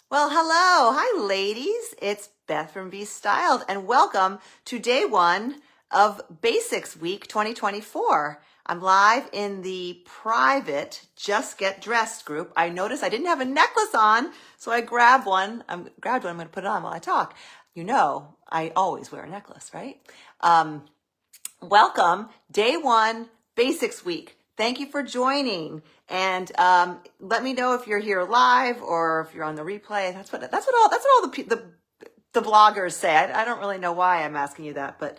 Well, hello. Hi, ladies. It's Beth from B.Styled, and welcome to day one of Basics Week 2024. I'm live in the private Just Get Dressed group. I noticed I didn't have a necklace on, so I grabbed one. I'm going to put it on while I talk. You know, I always wear a necklace, right? Welcome, day one, Basics Week. Thank you for joining. And let me know if you're here live or if you're on the replay. That's what all the bloggers say. I don't really know why I'm asking you that, but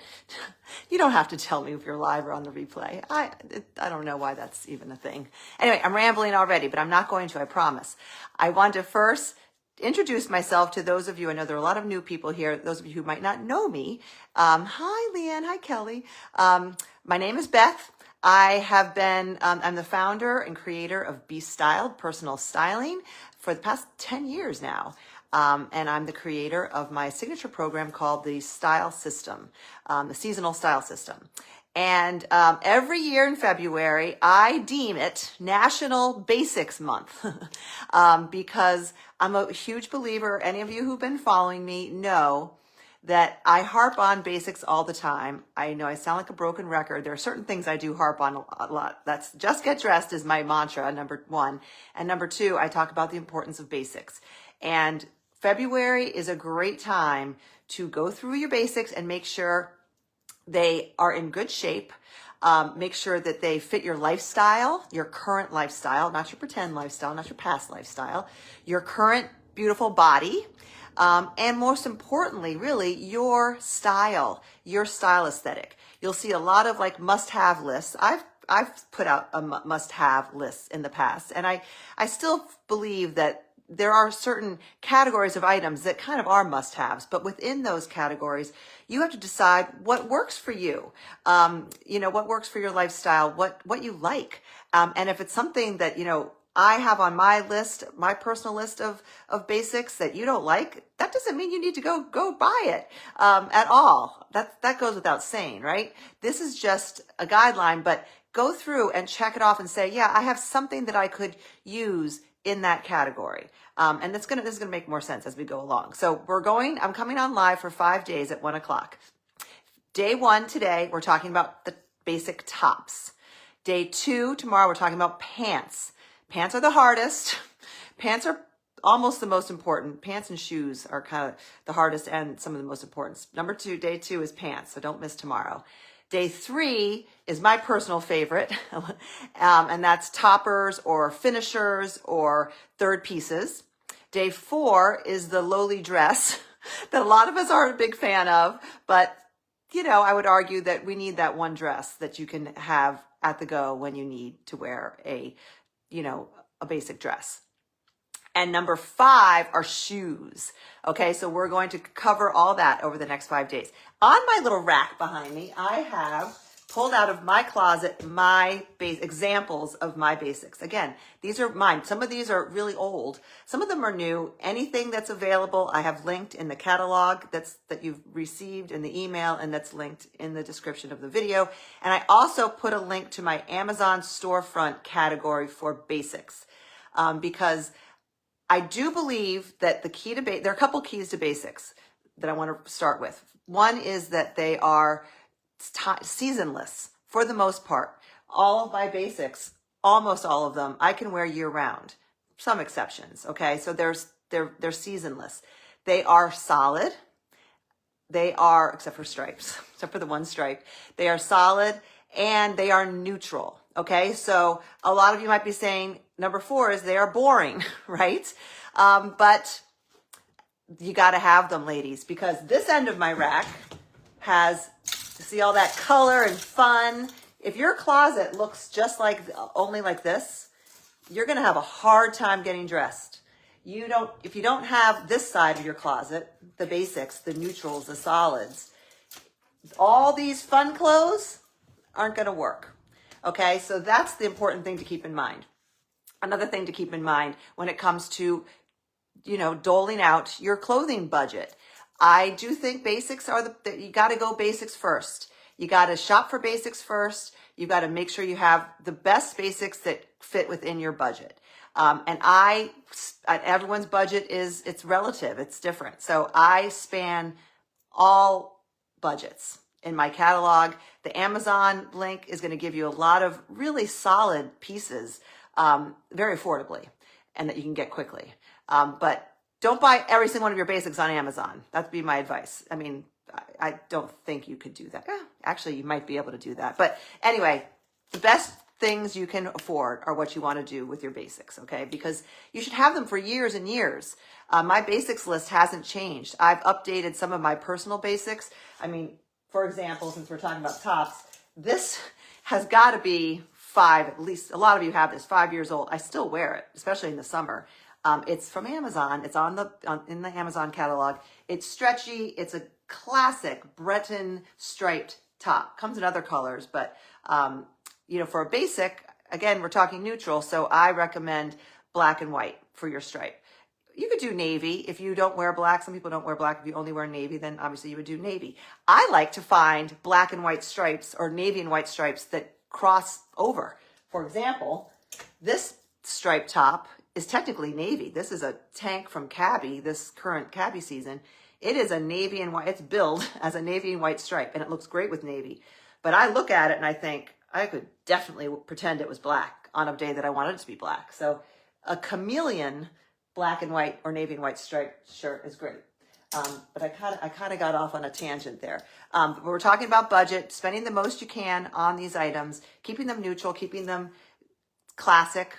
you don't have to tell me if you're live or on the replay. I don't know why that's even a thing. Anyway, I'm rambling already, but I'm not going to, I promise. I want to first introduce myself to those of you. I know there are a lot of new people here. Those of you who might not know me. Hi, Leanne. Hi, Kelly. My name is Beth. I'm the founder and creator of B.Styled Personal Styling for the past 10 years now. And I'm the creator of my signature program called the Style System, the Seasonal Style System. And every year in February, I deem it National Basics Month because I'm a huge believer. Any of you who've been following me know that I harp on basics all the time. I know I sound like a broken record. There are certain things I do harp on a lot. That's just get dressed is my mantra, number one. And number two, I talk about the importance of basics. And February is a great time to go through your basics and make sure they are in good shape. Make sure that they fit your lifestyle, your current lifestyle, not your pretend lifestyle, not your past lifestyle, your current beautiful body. And most importantly, really, your style aesthetic. You'll see a lot of like must-have lists. I've put out a must-have list in the past, and I still believe that there are certain categories of items that kind of are must-haves, but within those categories, you have to decide what works for you. What works for your lifestyle, what you like. And if it's something that, I have on my list, my personal list of basics that you don't like, that doesn't mean you need to go buy it at all. That goes without saying, right? This is just a guideline, but go through and check it off and say, yeah, I have something that I could use in that category. And this is gonna make more sense as we go along. So I'm coming on live for 5 days at 1 o'clock. Day one today, we're talking about the basic tops. Day two, tomorrow, we're talking about pants. Pants are the hardest. Pants are almost the most important. Pants and shoes are kind of the hardest and some of the most important. Day two is pants, so don't miss tomorrow. Day three is my personal favorite, and that's toppers or finishers or third pieces. Day four is the lowly dress that a lot of us aren't a big fan of, but I would argue that we need that one dress that you can have at the go when you need to wear a basic dress. And number five are shoes. Okay, so we're going to cover all that over the next 5 days. On my little rack behind me, I have pulled out of my closet my examples of my basics. Again, these are mine. Some of these are really old. Some of them are new. Anything that's available, I have linked in the catalog that you've received in the email, and that's linked in the description of the video. And I also put a link to my Amazon storefront category for basics because I do believe that the key to there are a couple keys to basics that I want to start with. One is that they are seasonless for the most part. All of my basics, almost all of them, I can wear year round. Some exceptions, okay? So they're seasonless. They are solid. They are, except for stripes, except for the one stripe. They are solid and they are neutral, okay? So a lot of you might be saying, number four is they are boring, right? But you got to have them, ladies, because this end of my rack has, see all that color and fun. If your closet looks just like, only like this, you're going to have a hard time getting dressed. If you don't have this side of your closet, the basics, the neutrals, the solids, all these fun clothes aren't going to work. Okay, so that's the important thing to keep in mind. Another thing to keep in mind when it comes to, doling out your clothing budget. I do think basics are you got to go basics first. You got to shop for basics first. You got to make sure you have the best basics that fit within your budget. And everyone's budget it's relative, it's different. So I span all budgets in my catalog. The Amazon link is going to give you a lot of really solid pieces, very affordably, and that you can get quickly. But don't buy every single one of your basics on Amazon. That'd be my advice. I mean, I don't think you could do that. Actually, you might be able to do that. But anyway, the best things you can afford are what you want to do with your basics, okay? Because you should have them for years and years. My basics list hasn't changed. I've updated some of my personal basics. I mean, for example, since we're talking about tops, this has got to be at least a lot of you have this, 5 years old. I still wear it, especially in the summer. It's from Amazon. It's in the Amazon catalog. It's stretchy. It's a classic Breton striped top. Comes in other colors, but for a basic, again, we're talking neutral. So I recommend black and white for your stripe. You could do navy if you don't wear black. Some people don't wear black. If you only wear navy, then obviously you would do navy. I like to find black and white stripes or navy and white stripes that cross over. For example, this striped top is technically navy. This is a tank from Cabby, this current Cabby season. It is a navy and white. It's billed as a navy and white stripe, and it looks great with navy. But I look at it and I think I could definitely pretend it was black on a day that I wanted it to be black. So a chameleon black and white or navy and white striped shirt is great. But I kind of got off on a tangent there. But we're talking about budget, spending the most you can on these items, keeping them neutral, keeping them classic,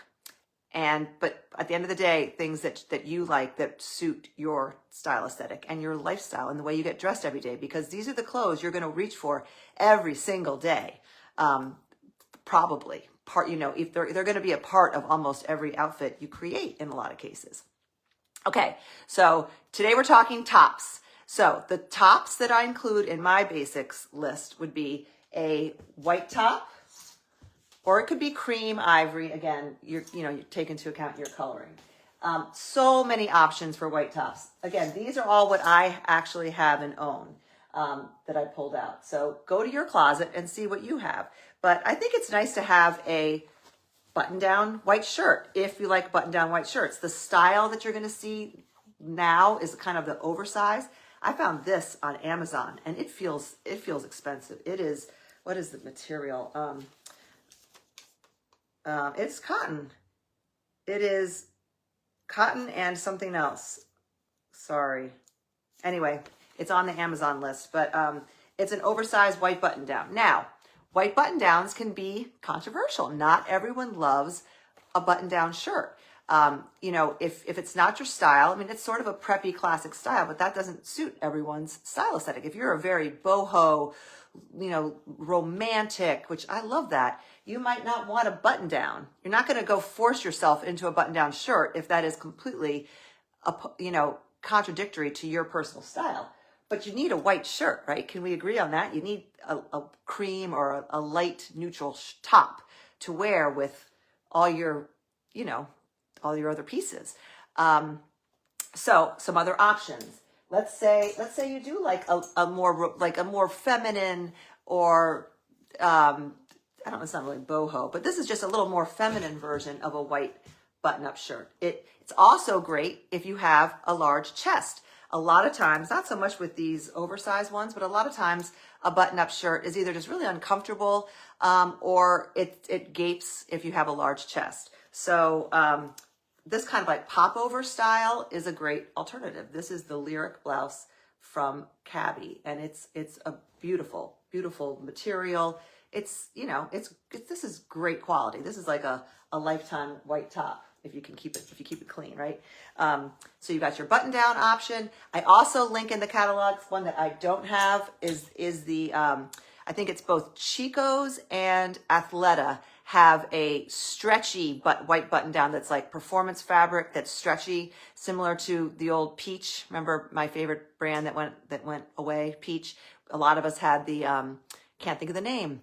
but at the end of the day, things that you like, that suit your style aesthetic and your lifestyle and the way you get dressed every day, because these are the clothes you're going to reach for every single day. Probably if they're going to be a part of almost every outfit you create in a lot of cases. Okay, so today we're talking tops. So the tops that I include in my basics list would be a white top, or it could be cream, ivory. Again, you take into account your coloring. So many options for white tops. Again, these are all what I actually have and own that I pulled out. So go to your closet and see what you have. But I think it's nice to have a button-down white shirt if you like button-down white shirts. The style that you're going to see now is kind of the oversized. I found this on Amazon, and it feels expensive. It is, what is the material? It's cotton. It is cotton and something else. Sorry. Anyway, it's on the Amazon list, but it's an oversized white button-down. Now, white button-downs can be controversial. Not everyone loves a button-down shirt. If it's not your style, I mean, it's sort of a preppy classic style, but that doesn't suit everyone's style aesthetic. If you're a very boho, romantic, which I love that, you might not want a button-down. You're not going to go force yourself into a button-down shirt if that is completely, contradictory to your personal style. But you need a white shirt, right? Can we agree on that? You need a cream or a light neutral top to wear with all your, all your other pieces. So some other options. Let's say you do like a more feminine, or I don't know, it's not really boho, but this is just a little more feminine version of a white button-up shirt. It's also great if you have a large chest. A lot of times, not so much with these oversized ones, but a lot of times a button-up shirt is either just really uncomfortable or it gapes if you have a large chest. So this kind of like popover style is a great alternative. This is the Lyric blouse from Cabby, and it's a beautiful, beautiful material. This is great quality. This is like a lifetime white top if you keep it clean, right? So you got your button down option. I also link in the catalog one that I don't have is the I think it's both Chico's and Athleta have a stretchy white button down that's like performance fabric that's stretchy, similar to the old Peach. Remember my favorite brand that went away, Peach. A lot of us had the can't think of the name.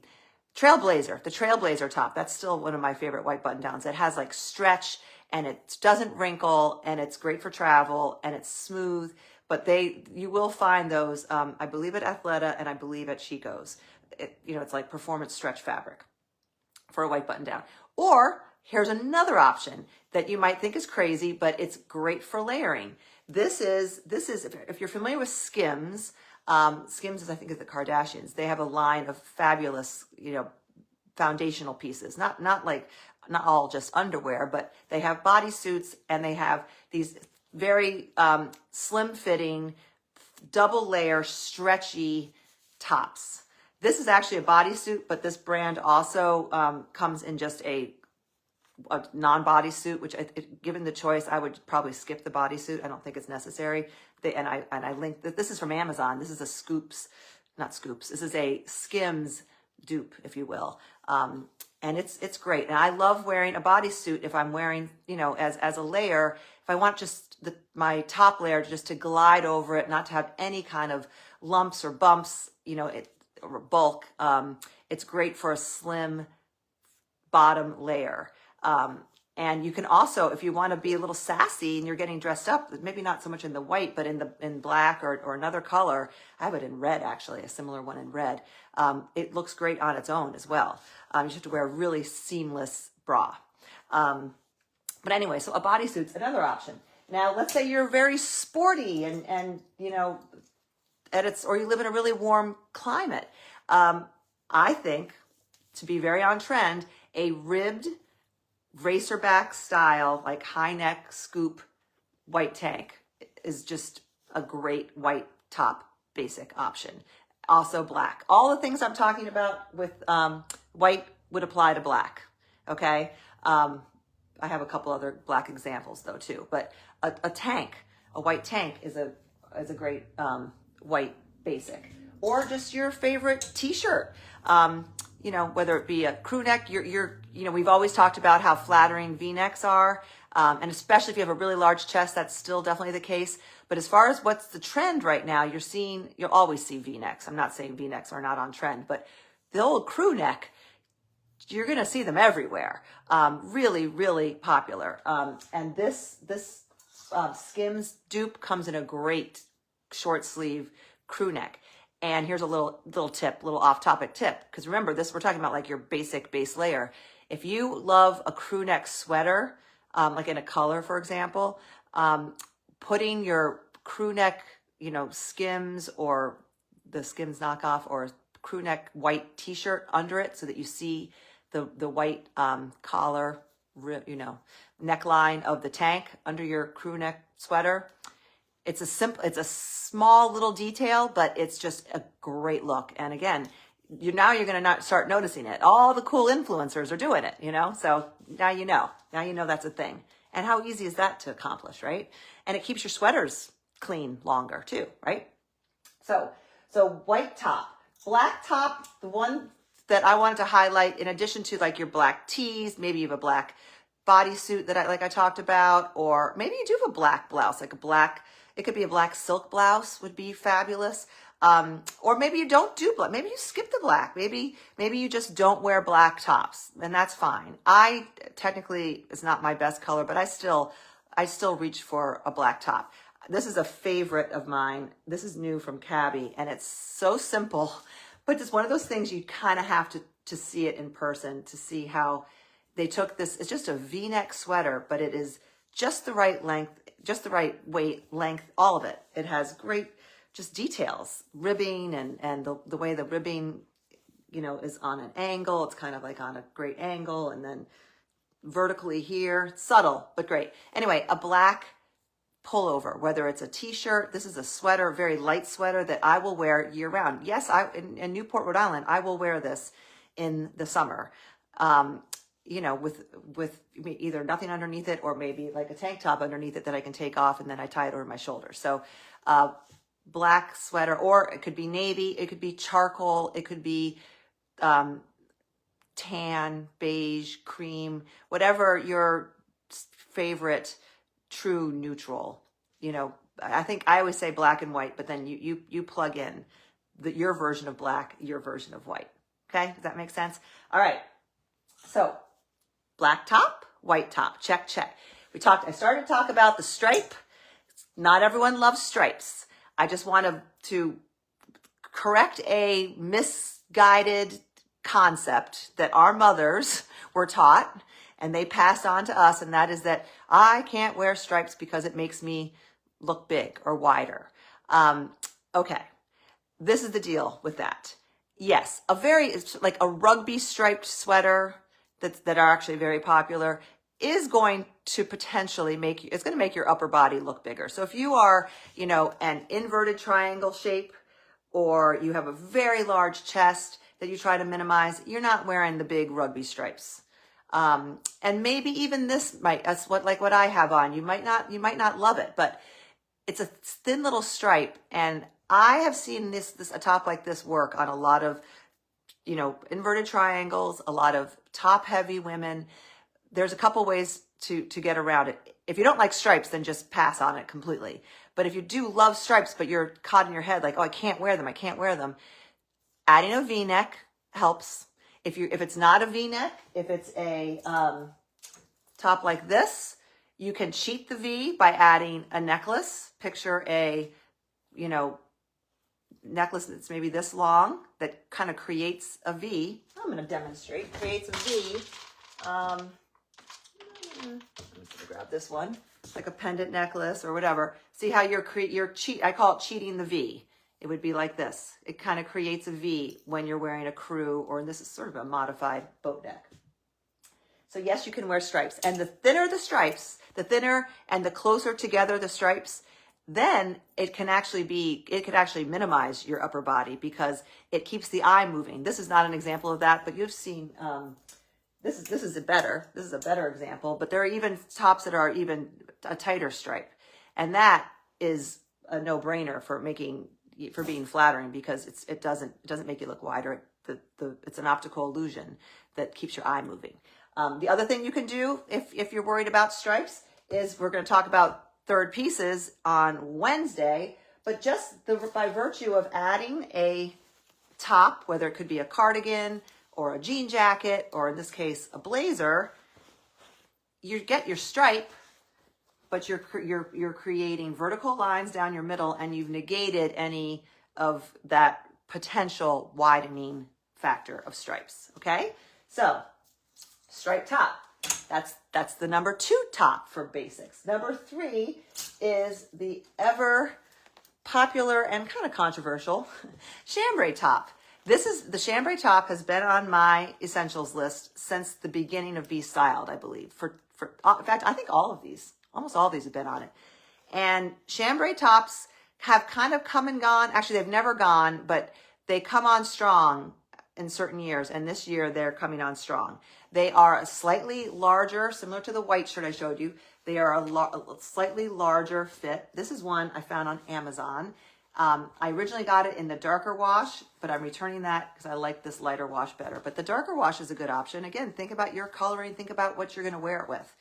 The Trailblazer top. That's still one of my favorite white button downs. It has like stretch and it doesn't wrinkle and it's great for travel and it's smooth. But you will find those, I believe at Athleta and I believe at Chico's. It's like performance stretch fabric for a white button down. Or Here's another option that you might think is crazy, but it's great for layering. This is if you're familiar with Skims, Skims is, I think, is the Kardashians. They have a line of fabulous, foundational pieces, not all just underwear, but they have bodysuits and they have these very slim fitting, double layer, stretchy tops. This is actually a bodysuit, but this brand also comes in just a non-bodysuit, which given the choice, I would probably skip the bodysuit. I don't think it's necessary. And I linked this is from Amazon. This is a not Scoops. This is a Skims dupe, if you will. And it's great. And I love wearing a bodysuit if I'm wearing, as a layer, if I want just my top layer just to glide over it, not to have any kind of lumps or bumps, or bulk. It's great for a slim bottom layer. And you can also, if you want to be a little sassy and you're getting dressed up, maybe not so much in the white, but in black or another color. I have it in red, actually, a similar one in red. It looks great on its own as well. You just have to wear a really seamless bra. But anyway, so a bodysuit's another option. Now, let's say you're very sporty and or you live in a really warm climate. I think, to be very on trend, a ribbed racerback style, like high neck scoop white tank is just a great white top basic option. Also black. All the things I'm talking about with white would apply to black. Okay. I have a couple other black examples though too, but a tank, a white tank is a great white basic, or just your favorite t-shirt. Whether it be a crew neck, we've always talked about how flattering V-necks are. And especially if you have a really large chest, that's still definitely the case. But as far as what's the trend right now, you'll always see V-necks. I'm not saying V-necks are not on trend, but the old crew neck, you're going to see them everywhere. Really, really popular. And this Skims dupe comes in a great short sleeve crew neck. And here's a little tip, little off-topic tip, because remember we're talking about like your basic base layer. If you love a crew neck sweater, like in a color, for example, putting your crew neck, Skims or the Skims knockoff or crew neck white t-shirt under it so that you see the white collar, neckline of the tank under your crew neck sweater. It's a small little detail, but it's just a great look. And again, you're going to start noticing it. All the cool influencers are doing it, so now you know that's a thing. And how easy is that to accomplish, right? And it keeps your sweaters clean longer too, right? So white top, black top, the one that I wanted to highlight in addition to like your black tees, maybe you have a black bodysuit that I talked about, or maybe you do have a black blouse, it could be a black silk blouse would be fabulous. Or maybe you don't do black. Maybe you skip the black. Maybe you just don't wear black tops, and that's fine. Technically, it's not my best color, but I still reach for a black top. This is a favorite of mine. This is new from Cabby, and it's so simple, but it's one of those things you kind of have to see it in person to see how they took this. It's just a V-neck sweater, but it is just the right length, just the right weight, length, all of it. It has great just details, ribbing and the way the ribbing, is on an angle. It's kind of like on a great angle and then vertically here, subtle, but great. Anyway, a black pullover, whether it's a t-shirt, this is a sweater, very light sweater that I will wear year round. Yes, in Newport, Rhode Island, I will wear this in the summer. With either nothing underneath it or maybe like a tank top underneath it that I can take off and then I tie it over my shoulder. So, black sweater, or it could be navy, it could be charcoal, it could be, tan, beige, cream, whatever your favorite true neutral, I think I always say black and white, but then you plug in your version of black, your version of white. Okay. Does that make sense? All right. So black top, white top, check. I started to talk about the stripe. Not everyone loves stripes. I just want to correct a misguided concept that our mothers were taught and they pass on to us, and that is that I can't wear stripes because it makes me look big or wider. Okay, this is the deal with that. Yes, it's like a rugby striped sweater that are actually very popular is going to potentially it's going to make your upper body look bigger. So if you are, an inverted triangle shape, or you have a very large chest that you try to minimize, you're not wearing the big rugby stripes. And maybe even that's what I have on. You might not love it, but it's a thin little stripe. And I have seen a top like this work on a lot of, inverted triangles, a lot of top heavy women. There's a couple ways to get around it. If you don't like stripes, then just pass on it completely. But if you do love stripes, but you're caught in your head like, oh, I can't wear them. Adding a V-neck helps. If it's not a V-neck, if it's a top like this, you can cheat the V by adding a necklace. Picture a, necklace that's maybe this long that kind of creates a V. I'm going to demonstrate. Creates a V. I'm going to grab this one, like a pendant necklace or whatever. See how I call it cheating the V. It would be like this. It kind of creates a V when you're wearing a crew, or this is sort of a modified boat neck. So yes, you can wear stripes. And the thinner the stripes, the thinner and the closer together the stripes, then it could actually minimize your upper body because it keeps the eye moving. This is not an example of that, but you've seen, this is a better example, but there are even tops that are even a tighter stripe. And that is a no-brainer for being flattering, because it doesn't make you look wider. It's an optical illusion that keeps your eye moving. The other thing you can do if you're worried about stripes is we're going to talk about third pieces on Wednesday, but just by virtue of adding a top, whether it could be a cardigan or a jean jacket, or in this case, a blazer, you get your stripe, but you're creating vertical lines down your middle, and you've negated any of that potential widening factor of stripes. Okay, so striped top. That's the number 2 top for basics. Number 3 is the ever popular and kind of controversial chambray top. The chambray top has been on my essentials list since the beginning of B.Styled, I believe. In fact, I think almost all of these have been on it. And chambray tops have kind of come and gone. Actually, they've never gone, but they come on strong in certain years. And this year they're coming on strong. They are a slightly larger, similar to the white shirt I showed you. They are a slightly larger fit. This is one I found on Amazon. I originally got it in the darker wash, but I'm returning that because I like this lighter wash better. But the darker wash is a good option. Again, think about your coloring. Think about what you're going to wear it with.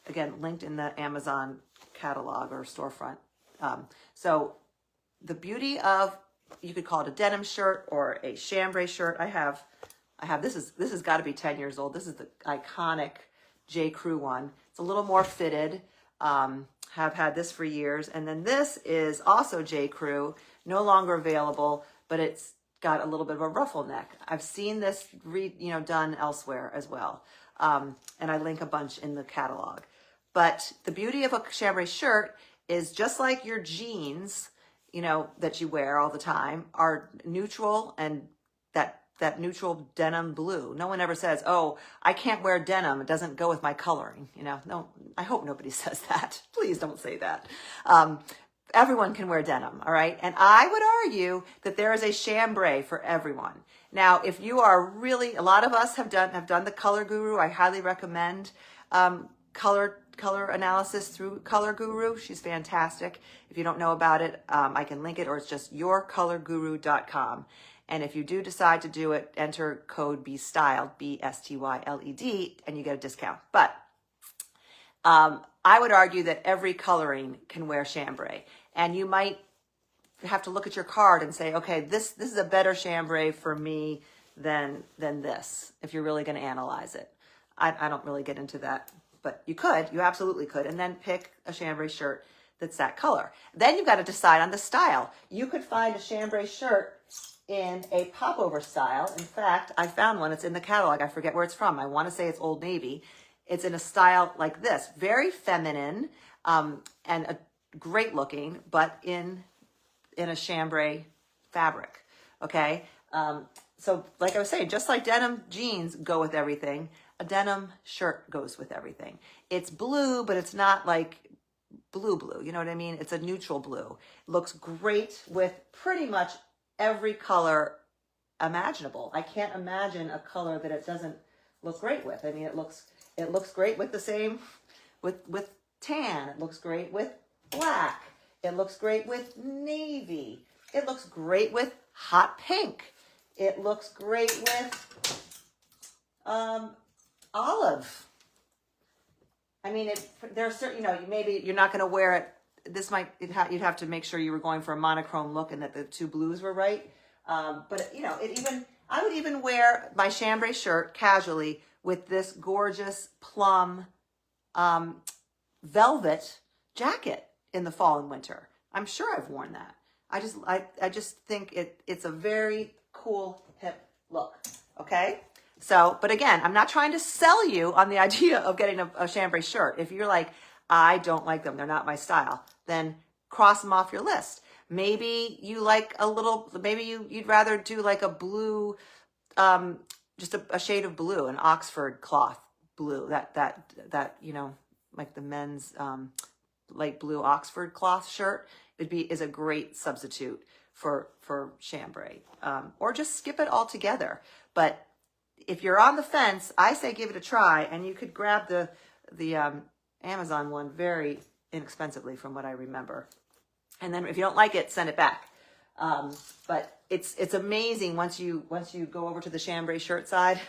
Again, linked in the Amazon catalog or storefront. So the beauty of, you could call it a denim shirt or a chambray shirt. I have this has got to be 10 years old. This is the iconic J. Crew one. It's a little more fitted. Have had this for years. And then this is also J. Crew, no longer available, but it's got a little bit of a ruffle neck. I've seen this done elsewhere as well. And I link a bunch in the catalog. But the beauty of a chambray shirt is, just like your jeans, that you wear all the time, are neutral, and that neutral denim blue. No one ever says, oh, I can't wear denim, it doesn't go with my coloring. No, I hope nobody says that. Please don't say that. Everyone can wear denim, all right? And I would argue that there is a chambray for everyone. Now, if you are really, a lot of us have done the Color Guru. I highly recommend color analysis through Color Guru. She's fantastic. If you don't know about it, I can link it, or it's just yourcolorguru.com. And if you do decide to do it, enter code B.Styled, B-S-T-Y-L-E-D, and you get a discount. But I would argue that every coloring can wear chambray. And you might have to look at your card and say, okay, this is a better chambray for me than this, if you're really going to analyze it. I don't really get into that, but you absolutely could. And then pick a chambray shirt that's that color. Then you've got to decide on the style. You could find a chambray shirt in a popover style. In fact, I found one. It's in the catalog. I forget where it's from. I want to say it's Old Navy. It's in a style like this, very feminine, and a great looking, but in a chambray fabric. Okay. So like I was saying, just like denim jeans go with everything, a denim shirt goes with everything. It's blue, but it's not like blue. You know what I mean? It's a neutral blue. It looks great with pretty much every color imaginable. I can't imagine a color that it doesn't look great with. I mean, it looks great with the same, with tan. It looks great with black. It looks great with navy. It looks great with hot pink. It looks great with olive. I mean, there are certain, maybe you're not going to wear it. This you'd have to make sure you were going for a monochrome look and that the two blues were right. But I would even wear my chambray shirt casually with this gorgeous plum velvet jacket in the fall and winter. I'm sure I've worn that. I just think it's a very cool, hip look. Okay. So, but again, I'm not trying to sell you on the idea of getting a chambray shirt. If you're like, I don't like them, they're not my style, then cross them off your list. Maybe you like maybe you'd rather do like a blue, just a shade of blue, an Oxford cloth blue, that like the men's light blue Oxford cloth shirt is a great substitute for chambray, or just skip it altogether. But if you're on the fence, I say give it a try, and you could grab the Amazon one very inexpensively from what I remember. And then if you don't like it, send it back. But it's amazing once you go over to the chambray shirt side,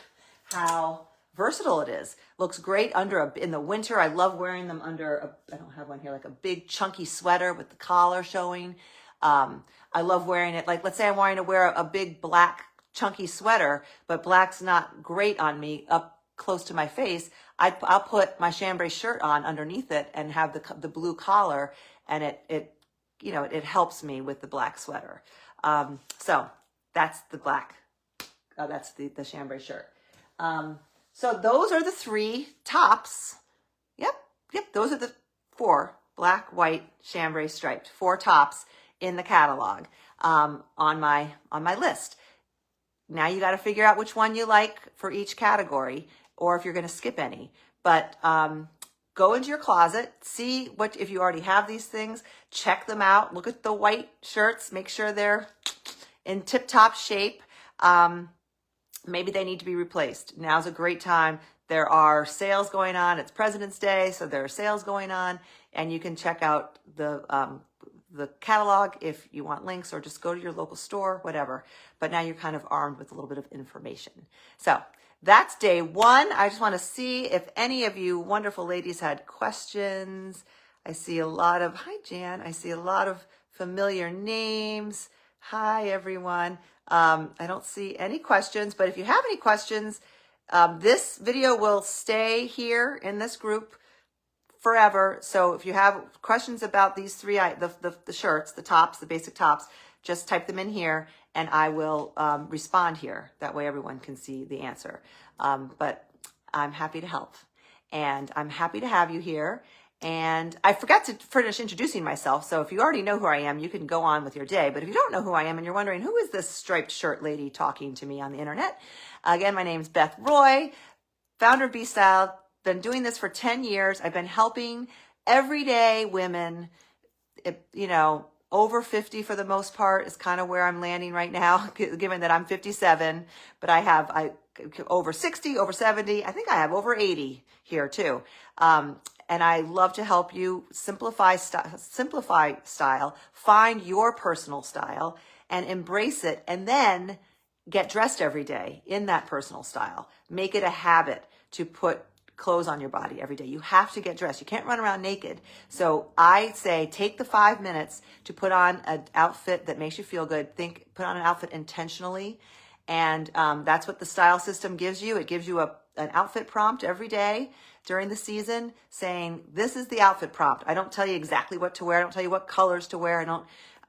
how versatile it is. Looks great in the winter. I love wearing them under I don't have one here, like a big chunky sweater with the collar showing. I love wearing it. Like, let's say I'm wanting to wear a big black chunky sweater, but black's not great on me up close to my face. I'll put my chambray shirt on underneath it and have the blue collar, and it helps me with the black sweater. So that's the black. That's the chambray shirt. So those are the 3 tops. Yep. Those are the 4 black, white, chambray striped 4 tops in the catalog on my list. Now you got to figure out which one you like for each category, or if you're going to skip any. But go into your closet, see if you already have these things, check them out, look at the white shirts, make sure they're in tip-top shape. Maybe they need to be replaced. Now's a great time. There are sales going on. It's President's Day, so there are sales going on, and you can check out the catalog if you want links, or just go to your local store, whatever. But now you're kind of armed with a little bit of information. So that's day 1. I just want to see if any of you wonderful ladies had questions. I see a lot of, hi Jan, I see a lot of familiar names. Hi everyone. I don't see any questions, but if you have any questions, this video will stay here in this group forever. So if you have questions about these 3, the shirts, the tops, the basic tops, just type them in here and I will respond here. That way everyone can see the answer. But I'm happy to help, and I'm happy to have you here. And I forgot to finish introducing myself. So if you already know who I am, you can go on with your day. But if you don't know who I am and you're wondering, who is this striped shirt lady talking to me on the internet? Again, my name's Beth Roy, founder of B.Styled. Been doing this for 10 years. I've been helping everyday women, over 50 for the most part is kind of where I'm landing right now, given that I'm 57, but I over 60, over 70. I think I have over 80 here too. And I love to help you simplify style, find your personal style and embrace it, and then get dressed every day in that personal style. Make it a habit to put clothes on your body every day. You have to get dressed. You can't run around naked. So I say take the 5 minutes to put on an outfit that makes you feel good. Put on an outfit intentionally. And that's what the style system gives you. It gives you an outfit prompt every day during the season saying, this is the outfit prompt. I don't tell you exactly what to wear. I don't tell you what colors to wear.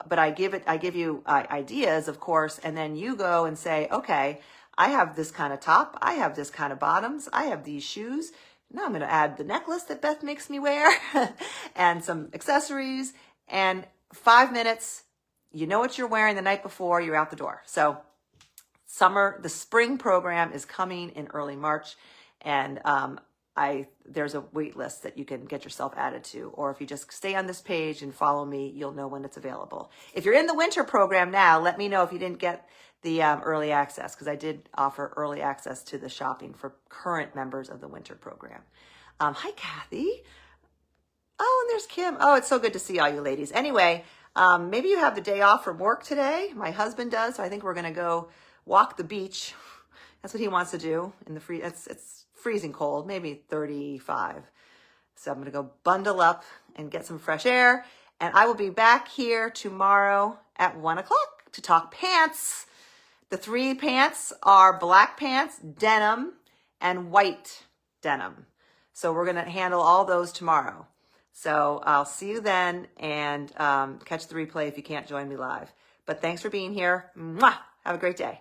But I give you ideas, of course, and then you go and say, okay, I have this kind of top. I have this kind of bottoms. I have these shoes. Now I'm going to add the necklace that Beth makes me wear and some accessories, and 5 minutes, you know what you're wearing the night before, you're out the door. So the spring program is coming in early March, and there's a wait list that you can get yourself added to, or if you just stay on this page and follow me, you'll know when it's available. If you're in the winter program now, let me know if you didn't get the early access, because I did offer early access to the shopping for current members of the winter program. Hi, Kathy. Oh, and there's Kim. Oh, it's so good to see all you ladies. Anyway, maybe you have the day off from work today. My husband does, so I think we're going to go walk the beach. That's what he wants to do in the free. It's freezing cold, maybe 35. So I'm going to go bundle up and get some fresh air. And I will be back here tomorrow at 1 o'clock to talk pants. The 3 pants are black pants, denim, and white denim. So we're going to handle all those tomorrow. So I'll see you then, and catch the replay if you can't join me live. But thanks for being here. Mwah! Have a great day.